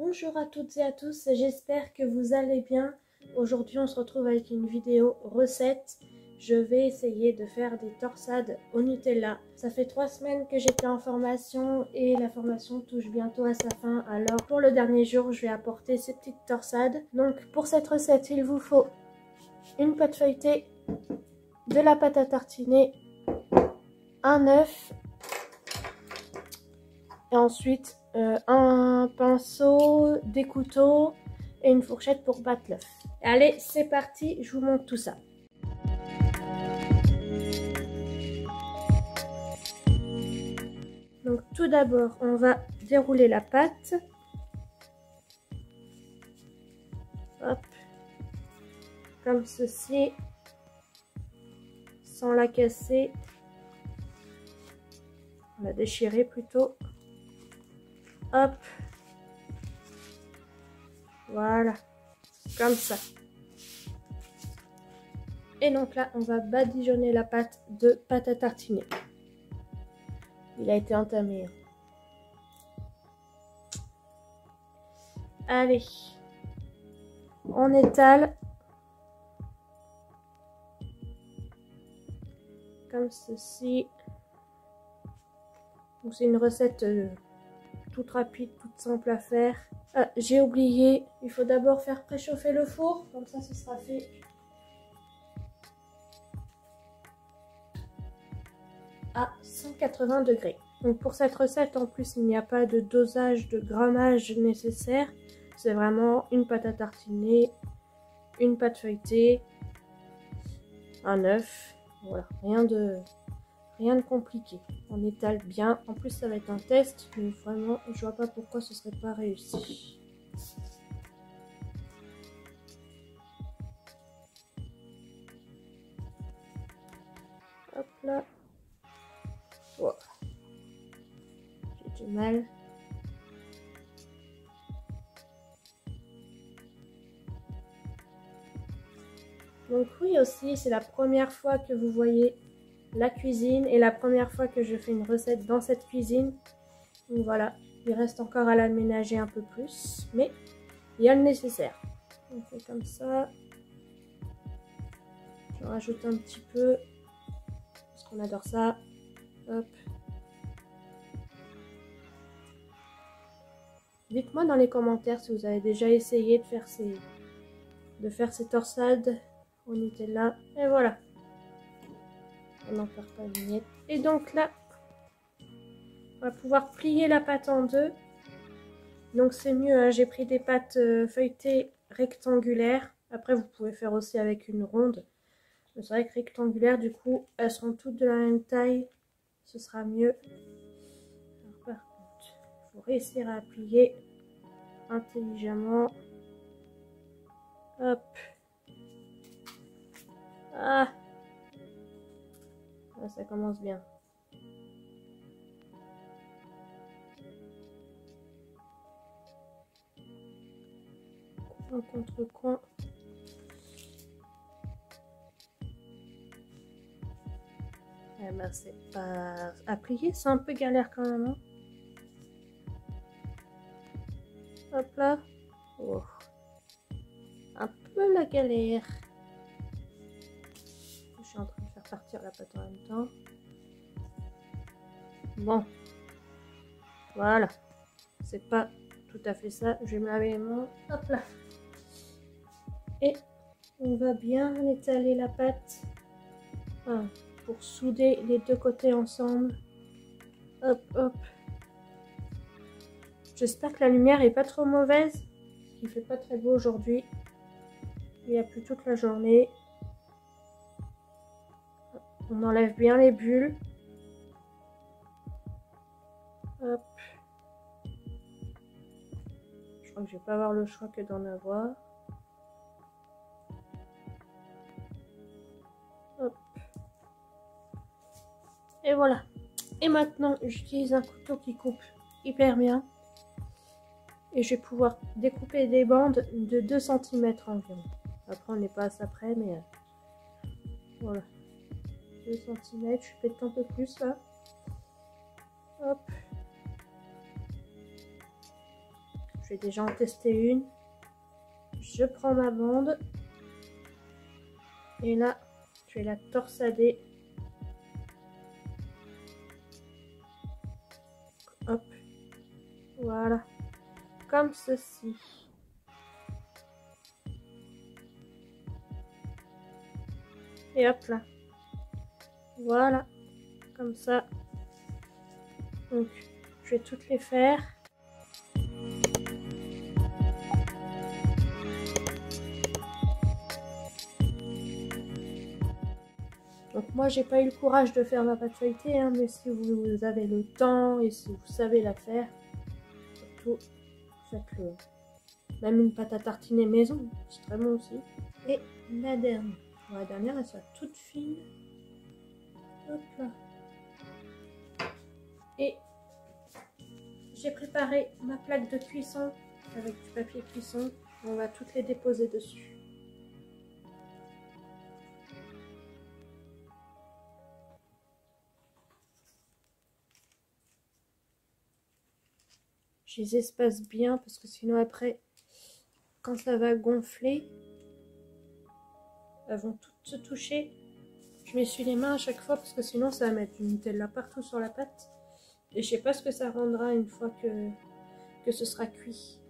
Bonjour à toutes et à tous, j'espère que vous allez bien. Aujourd'hui on se retrouve avec une vidéo recette. Je vais essayer de faire des torsades au Nutella. Ça fait 3 semaines que j'étais en formation et la formation touche bientôt à sa fin. Alors pour le dernier jour, je vais apporter ces petites torsades. Donc pour cette recette, il vous faut une pâte feuilletée, de la pâte à tartiner, un œuf et ensuite un pinceau, des couteaux et une fourchette pour battre l'œuf. Allez, c'est parti, je vous montre tout ça. Donc tout d'abord, on va dérouler la pâte. Hop, comme ceci, sans la casser. On va déchirer plutôt. Hop, voilà, comme ça. Et donc là, on va badigeonner la pâte de pâte à tartiner. Il a été entamé. Allez, on étale comme ceci. C'est une recette toute rapide, toute simple à faire. Ah, j'ai oublié, il faut d'abord faire préchauffer le four, comme ça ce sera fait. À 180 degrés. Donc pour cette recette, en plus, il n'y a pas de dosage de grammage nécessaire. C'est vraiment une pâte à tartiner, une pâte feuilletée, un œuf. Voilà, rien de compliqué. On étale bien. En plus, ça va être un test, mais vraiment, je vois pas pourquoi ce serait pas réussi. Hop là. Oh. J'ai du mal. Donc oui aussi, c'est la première fois que vous voyez la cuisine et la première fois que je fais une recette dans cette cuisine. Donc voilà, il reste encore à l'aménager un peu plus, mais il y a le nécessaire. On fait comme ça. Je rajoute un petit peu, parce qu'on adore ça. Hop. Dites-moi dans les commentaires si vous avez déjà essayé de faire ces torsades au Nutella. Et voilà. On n'en perd pas une miette. Et donc là, on va pouvoir plier la pâte en deux. Donc c'est mieux, hein, j'ai pris des pâtes feuilletées rectangulaires. Après vous pouvez faire aussi avec une ronde. Mais c'est vrai que rectangulaires, du coup, elles seront toutes de la même taille. Ce sera mieux. Alors, par contre, il faut réussir à plier intelligemment. Hop. Ah, ça commence bien. Coin contre coin. Eh ben, c'est pas à plier, c'est un peu galère quand même. Hein. Hop là. Oh. Un peu la galère. Je suis en train de faire partir la pâte en même temps. Bon. Voilà. C'est pas tout à fait ça. Je vais me laver les mains. Hop là. Et on va bien étaler la pâte pour souder les deux côtés ensemble. Hop, hop. J'espère que la lumière est pas trop mauvaise. Il fait pas très beau aujourd'hui. Il y a plu toute la journée. On enlève bien les bulles. Hop. Je crois que je vais pas avoir le choix que d'en avoir. Hop. Et voilà. Et maintenant, j'utilise un couteau qui coupe hyper bien. Et je vais pouvoir découper des bandes de 2 cm environ. Après, on n'est pas à ça près, mais voilà. 2 cm, je vais peut-être un peu plus là. Hop. vais déjà en tester une. Je prends ma bande. Et là, je vais la torsader. Hop. Voilà. Comme ceci. Et hop là. Voilà. Comme ça. Donc, je vais toutes les faire. Donc moi j'ai pas eu le courage de faire ma pâte feuilletée, hein, mais si vous avez le temps et si vous savez la faire, surtout faites-le. Même une pâte à tartiner maison, c'est très bon aussi. Et la dernière. Bon, la dernière elle soit toute fine. Hop là. Et j'ai préparé ma plaque de cuisson avec du papier cuisson. On va toutes les déposer dessus. Je les espace bien parce que sinon après, quand ça va gonfler, elles vont toutes se toucher. Je m'essuie les mains à chaque fois parce que sinon ça va mettre du Nutella partout sur la pâte. Et je sais pas ce que ça rendra une fois que ce sera cuit.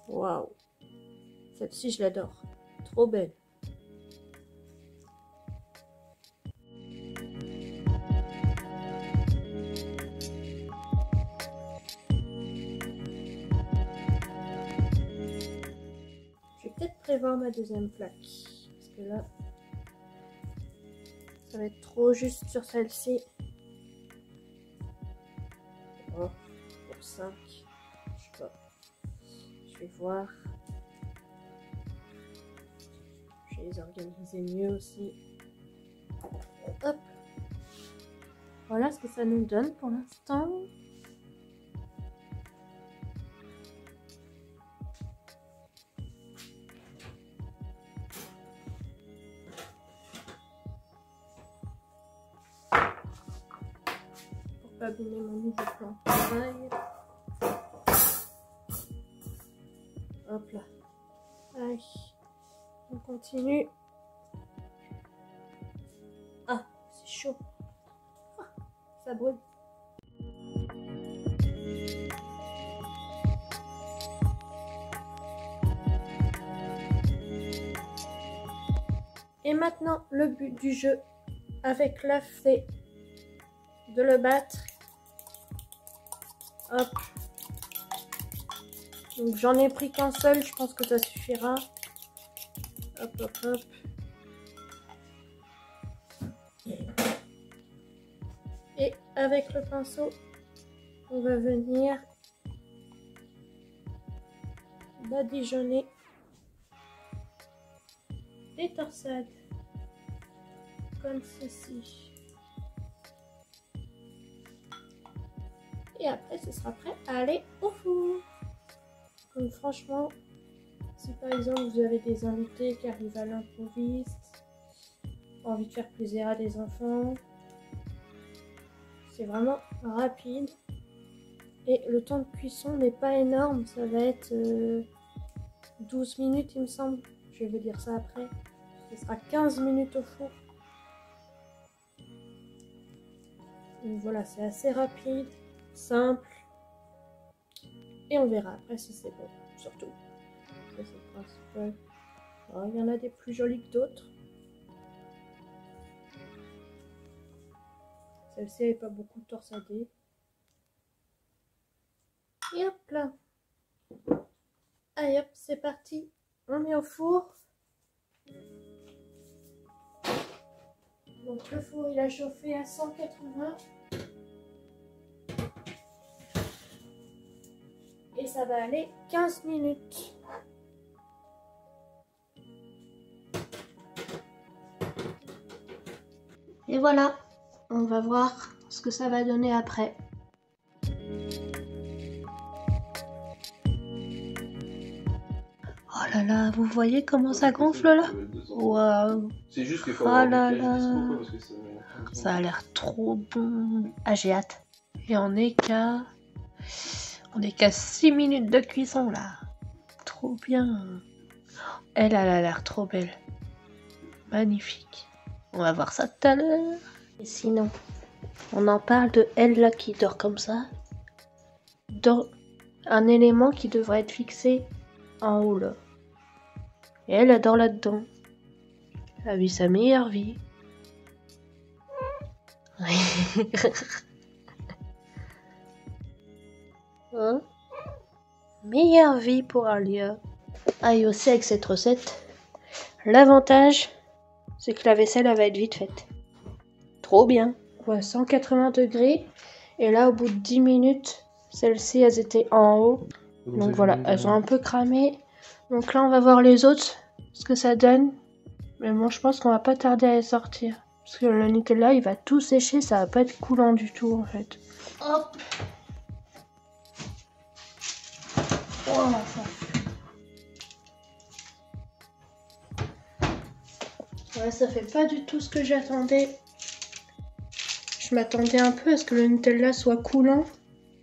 Waouh! Celle-ci je l'adore. Trop belle. Prévoir ma deuxième plaque parce que là ça va être trop juste sur celle-ci. Oh, pour 5 je sais pas, je vais voir, je vais les organiser mieux aussi. Hop, voilà ce que ça nous donne pour l'instant. Pas abîmer mon nouveau plan de travail. Hop là. Allez, on continue. Ah, c'est chaud. Ah, ça brûle. Et maintenant, le but du jeu avec l'œuf, c'est de le battre. Hop. Donc j'en ai pris qu'un seul, je pense que ça suffira. Hop, hop, hop. Et avec le pinceau, on va venir badigeonner des torsades comme ceci. Et après, ce sera prêt à aller au four. Donc franchement, si par exemple vous avez des invités qui arrivent à l'improviste, envie de faire plaisir à des enfants, c'est vraiment rapide. Et le temps de cuisson n'est pas énorme, ça va être 12 minutes il me semble. Je vais vous dire ça après. Ce sera 15 minutes au four. Donc voilà, c'est assez rapide. Simple, et on verra après si c'est bon, surtout ça c'est le principal. Alors, il y en a des plus jolis que d'autres. Celle-ci n'est pas beaucoup torsadée. Et hop là, allez hop, c'est parti, on met au four. Donc le four il a chauffé à 180. Et ça va aller 15 minutes. Et voilà, on va voir ce que ça va donner après. Oh là là, vous voyez comment ça gonfle là? Waouh! C'est juste qu'il faut Oh avoir là des pièges là, dispo, quoi, parce que ça a l'air trop bon. Ah, j'ai hâte. Et on est qu'à 6 minutes de cuisson là. Trop bien. Elle a l'air trop belle. Magnifique. On va voir ça tout à l'heure. Et sinon, on en parle de elle là qui dort comme ça. Dans un élément qui devrait être fixé en haut là. Et elle adore là-dedans. Elle a vu sa meilleure vie. Hein? Meilleure vie pour Alia. Ah, et aussi avec cette recette, l'avantage, c'est que la vaisselle elle va être vite faite. Trop bien. Ouais, 180 degrés. Et là, au bout de 10 minutes, celles-ci, elles étaient en haut. Donc voilà, elles ont un peu cramé. Donc là, on va voir les autres, ce que ça donne. Mais moi, je pense qu'on va pas tarder à les sortir. Parce que le Nutella, il va tout sécher, ça va pas être coulant du tout, en fait. Hop! Oh, ça... Ouais, ça fait pas du tout ce que j'attendais. Je m'attendais un peu à ce que le Nutella soit coulant.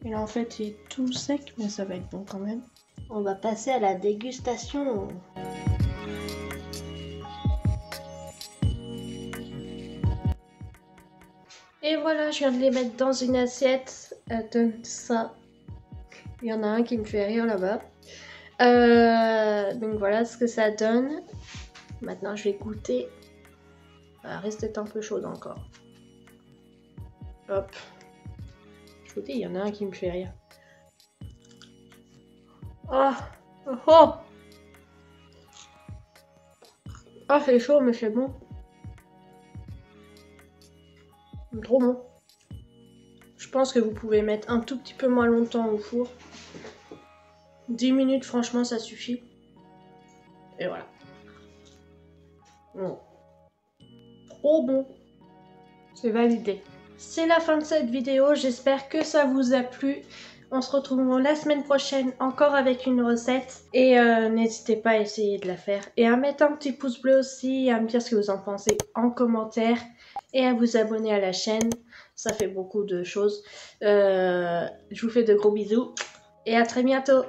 Et là, en fait, il est tout sec, mais ça va être bon quand même. On va passer à la dégustation. Et voilà, je viens de les mettre dans une assiette. Elle donne ça. Il y en a un qui me fait rire là-bas. Donc voilà ce que ça donne. Maintenant, je vais goûter. Elle reste un peu chaude encore. Hop. Je vous dis, il y en a un qui me fait rire. Oh, oh, oh, c'est chaud, mais c'est bon. Trop bon. Je pense que vous pouvez mettre un tout petit peu moins longtemps au four. 10 minutes, franchement, ça suffit. Et voilà. Bon. Trop bon. C'est validé. C'est la fin de cette vidéo. J'espère que ça vous a plu. On se retrouve la semaine prochaine encore avec une recette. Et n'hésitez pas à essayer de la faire. Et à mettre un petit pouce bleu aussi. À me dire ce que vous en pensez en commentaire. Et à vous abonner à la chaîne. Ça fait beaucoup de choses. Je vous fais de gros bisous. Et à très bientôt.